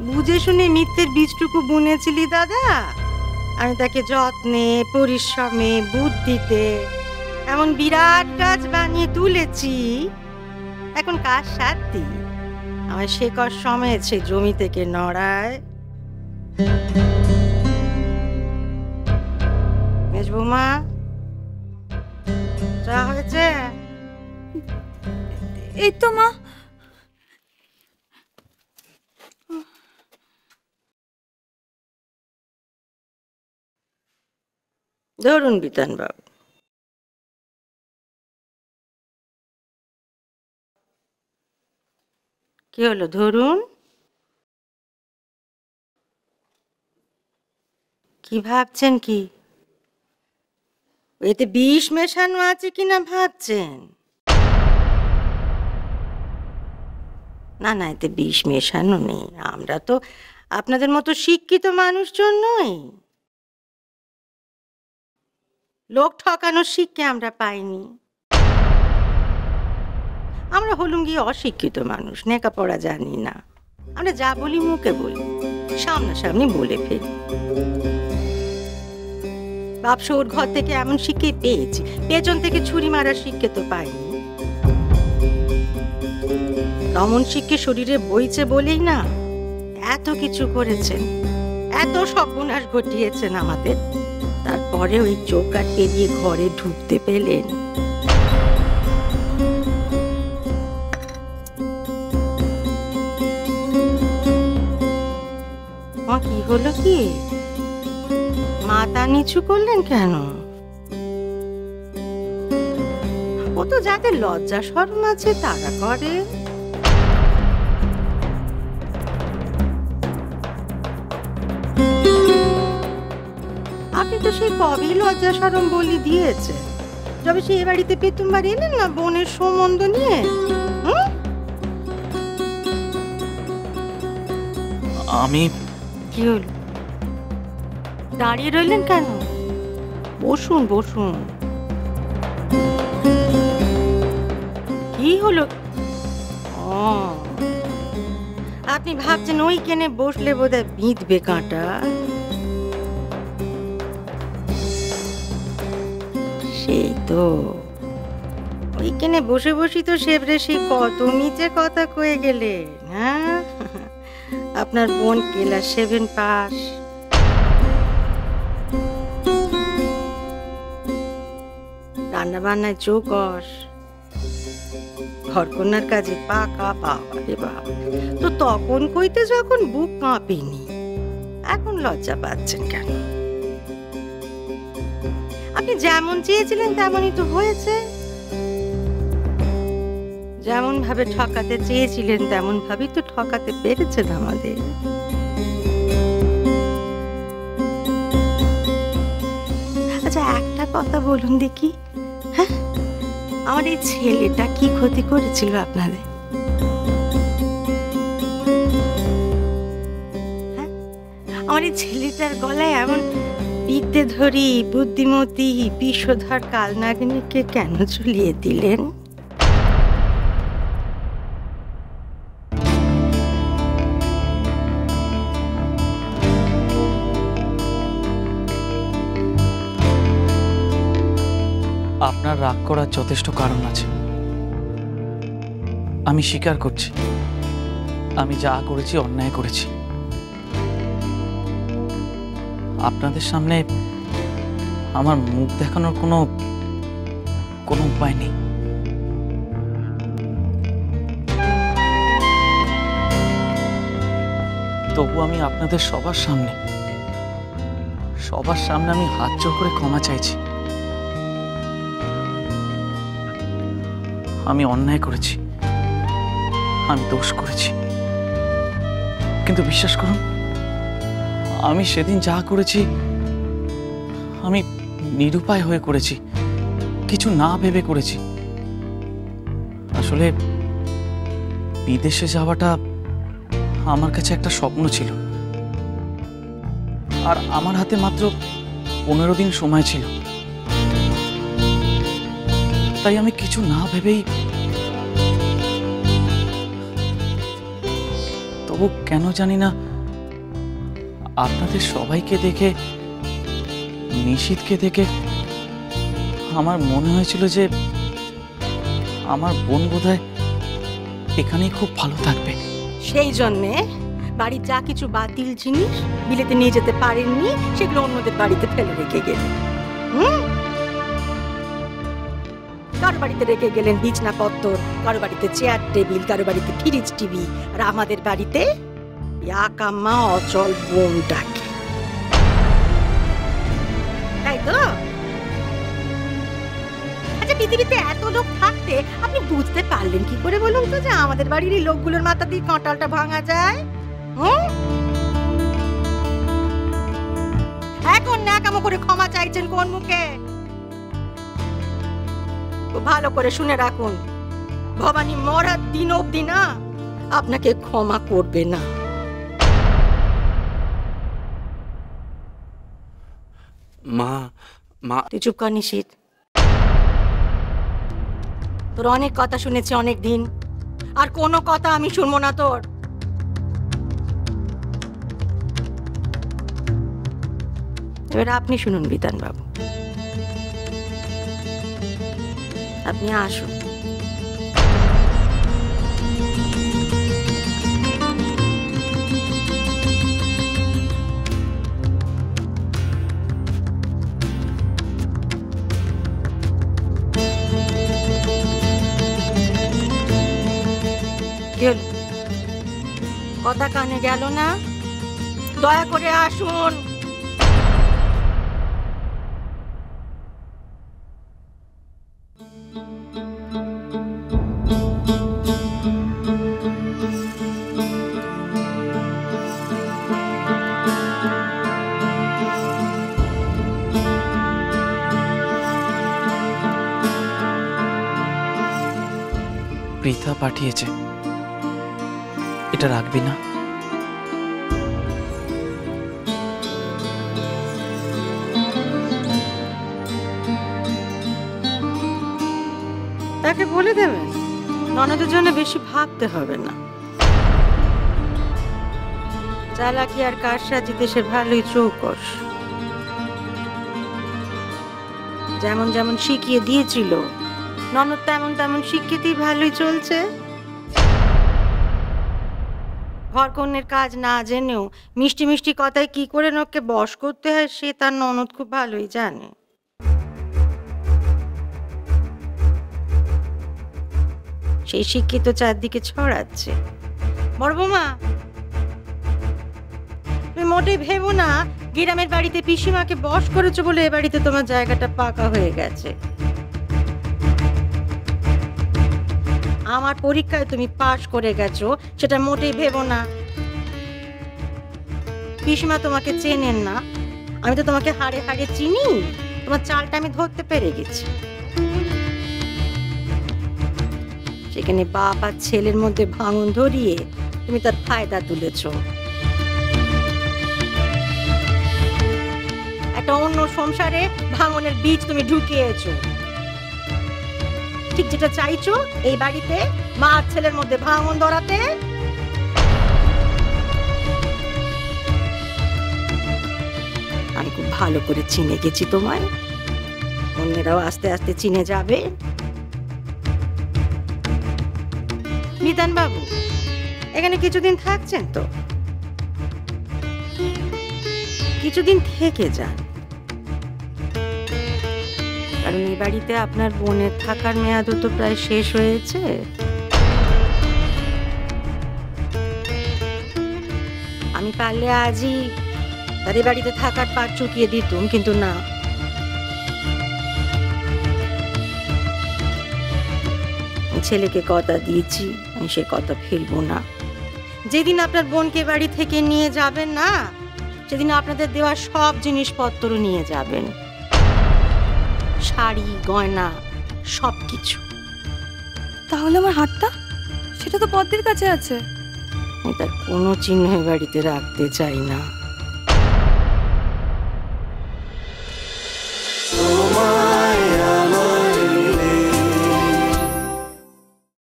বুঝে শুনে মিথ্যের বীজটুকু বুনেছিলি দাদা। আমি তাকে যত্নে, পরিশ্রমে, বুদ্ধিতে এমন বিরাট গাছ বানিয়ে তুলেছি। এখন কার সাথে আমার শেকড় সমেত সে জমি থেকে নড়ায়। মেজবৌমা, চা হয়েছে? এই তো মা। ধরুন বিতান বাবু। কি হলো ধরুন? কি ভাবছেন? কি এতে বিষ মেশানো আছে কিনা ভাবছেন? না না, এতে বিষ মেশানো নেই। আমরা তো আপনাদের মতো শিক্ষিত মানুষজন নই। লোক ঠকানোর শিক্ষা আমরা পাইনি। আমরা হলুম গিয়ে অশিক্ষিত মানুষ, লেখাপড়া জানি না। আমরা যা বলি মুখে বলি, সামনাসামনি বলে ফেলি। বাপসা ওর ঘর থেকে এমন শিক্ষা পেয়েছি, পেছন থেকে ছুরি মারার শিক্ষা তো পাইনি। রমন শিক্ষা শরীরে বইছে বলেই না এত কিছু করেছেন, এত সর্বনাশ ঘটিয়েছেন আমাদের। তারপরে ওই চৌকাঠ পেরিয়ে ঘরে ঢুকতে পেলেন। কি হলো? কি মাথা নিচু করলেন কেন? ও তো যাদের লজ্জা শরম আছে তারা করে। আপনি তো সেই কবেই লজ্জা শরম বলি দিয়েছে, যবে সেই বাড়িতে প্রথমবার এলেন না বোনের সম্বন্ধ নিয়ে। আমি কি হলো? দাঁড়িয়ে রইলেন কেন? বসুন বসুন। কি হলো? আপনি ভাবছেন ওইখানে বসলে বোধহয় বিঁধবে কাঁটা। সেই তো ওইখানে বসে বসি তো সেবরে সেই কত নিচে কথা কয়ে গেলে। হ্যাঁ, আপনার বোন ক্লাস 7 পাস। রান্না বান্নায় চৌকস, ঘরকন্যার কাজে পাকা। বাবা রে বাবা, তো তখন কইতে যখন বুক কাঁপেনি, এখন লজ্জা পাচ্ছেন কেন? আপনি যেমন চেয়েছিলেন তেমনই তো হয়েছে। যেমন ভাবে ঠকাতে চেয়েছিলেন তেমন ভাবেই তো ঠকাতে পেরেছেন আমাদের। আচ্ছা, একটা কথা বলুন দেখি, হ্যাঁ, আমার এই ছেলেটা কি ক্ষতি করেছিল আপনাদের? হ্যাঁ, আমার এই ছেলেটার গলায় এমন বিদ্যে ধরি বুদ্ধিমতী বিষধর কালনাগিনীকে কেন ঝুলিয়ে দিলেন? আপনার রাগ করার যথেষ্ট কারণ আছে, আমি স্বীকার করছি। আমি যা করেছি অন্যায় করেছি। আপনাদের সামনে আমার মুখ দেখানোর কোনো উপায় নেই। তবু আমি আপনাদের সবার সামনে আমি হাত জোর করে ক্ষমা চাইছি। আমি অন্যায় করেছি, আমি দোষ করেছি, কিন্তু বিশ্বাস করুন, আমি সেদিন যা করেছি আমি নিরুপায় হয়ে করেছি, কিছু না ভেবে করেছি। আসলে বিদেশে যাওয়াটা আমার কাছে একটা স্বপ্ন ছিল, আর আমার হাতে মাত্র 15 দিন সময় ছিল। তাই আমি কিছু না ভেবেই, তবু কেন জানি না আপনাদের সবাইকে দেখে, নিশীথকে দেখে আমার মনে হয়েছিল যে আমার বোন বোধহয় এখানেই খুব ভালো থাকবে। সেই জন্যে বাড়ির যা কিছু বাতিল জিনিস বিলেতে নিয়ে যেতে পারেননি, সেগুলো অন্যদের বাড়িতে ফেলে রেখে গেলেন। কারো বাড়িতে রেখে গেলেন বিছনাপত্তর, কারো বাড়িতে চেয়ার টেবিল, কারো বাড়িতে ফ্রিজ টিভি, আর আমাদের বাড়িতে আকাম্মা অচল বোনটাকে। তাই তো? আচ্ছা, পৃথিবীতে এত লোক থাকতে আপনি বুঝতে পারলেন কি করে বলুন তো যে আমাদের বাড়ির এই লোকগুলোর মাথা দিয়ে কাঁটালটা ভাঙা যায়? এখন ন্যাকামো করে ক্ষমা চাইছেন কোন মুখে? ভালো করে শুনে রাখুন, ভবানী মরার দিন অবধি না আপনাকে ক্ষমা করবে না। মা, মা, তুই চুপ কর নিশীথ। তোর অনেক কথা শুনেছি অনেক দিন, আর কোনো কথা আমি শুনবো না তোর। এবার আপনি শুনুন বিধান বাবু, আপনি আসুন। কথা কানে গেল না? দয়া করে আসুন। পৃথা পাঠিয়েছে, এটা রাখবি না? তাকে বলে দেবেন ননদের জন্য বেশি ভাবতে হবে না। চালাকি আর কারসাজিতে সে ভালোই চৌকস। যেমন যেমন শিখিয়ে দিয়েছিল ননদ তেমন তেমন শিক্ষিতই ভালোই চলছে। ঘরকন্যের কাজ না জেনেও মিষ্টি মিষ্টি কথায় কি করে নকে বশ করতে হয় সে তার ননদ খুব ভালোই জানে। সেই শিক্ষিত চারদিকে ছড়াচ্ছে। বড় বৌমা, তুমি মোটেই ভেবো না গ্রামের বাড়িতে পিসিমাকে বশ করেছো বলে এ বাড়িতে তোমার জায়গাটা পাকা হয়ে গেছে। আমার পরীক্ষায় তুমি পাশ করে গেছো সেটা মোটেই ভেবো না। পিসিমা তোমাকে চেনেন না, আমি তো তোমাকে হাড়ে হাড়ে চিনি। তোমার চালটা আমি ধরতে পেরে গেছি। সেখানে বাপ আর ছেলের মধ্যে ভাঙন ধরিয়ে তুমি তার ফায়দা তুলেছো। একটা অন্য সংসারে ভাঙনের বীজ তুমি ঢুকিয়েছো। ঠিক যেটা চাইছো এই বাড়িতে মা আর ছেলের মধ্যে ভাঙন ধরাতে। আমি খুব ভালো করে চিনে গেছি তোমায়, অন্যেরাও আস্তে আস্তে চিনে যাবে। বিধান বাবু, এখানে কিছুদিন থাকছেন তো? কিছুদিন থেকে যান, কারণ এই বাড়িতে আপনার বোনের থাকার মেয়াদও তো প্রায় শেষ হয়েছে। আমি পারলে আজই তার এই বাড়িতে থাকার পাট চুকিয়ে দিতুম, কিন্তু না। ছেলেকে কথা দিয়েছি, আমি সে কথা ফেলবো না। যেদিন আপনার বোনকে বাড়ি থেকে নিয়ে যাবেন না, সেদিন আপনাদের দেওয়া সব জিনিসপত্র নিয়ে যাবেন, শাড়ি গয়না সবকিছু। তাহলে আমার হাতটা, সেটা তো পদ্মের কাছে আছে। আমি তার কোনো চিহ্ন বাড়িতে রাখতে চাই না।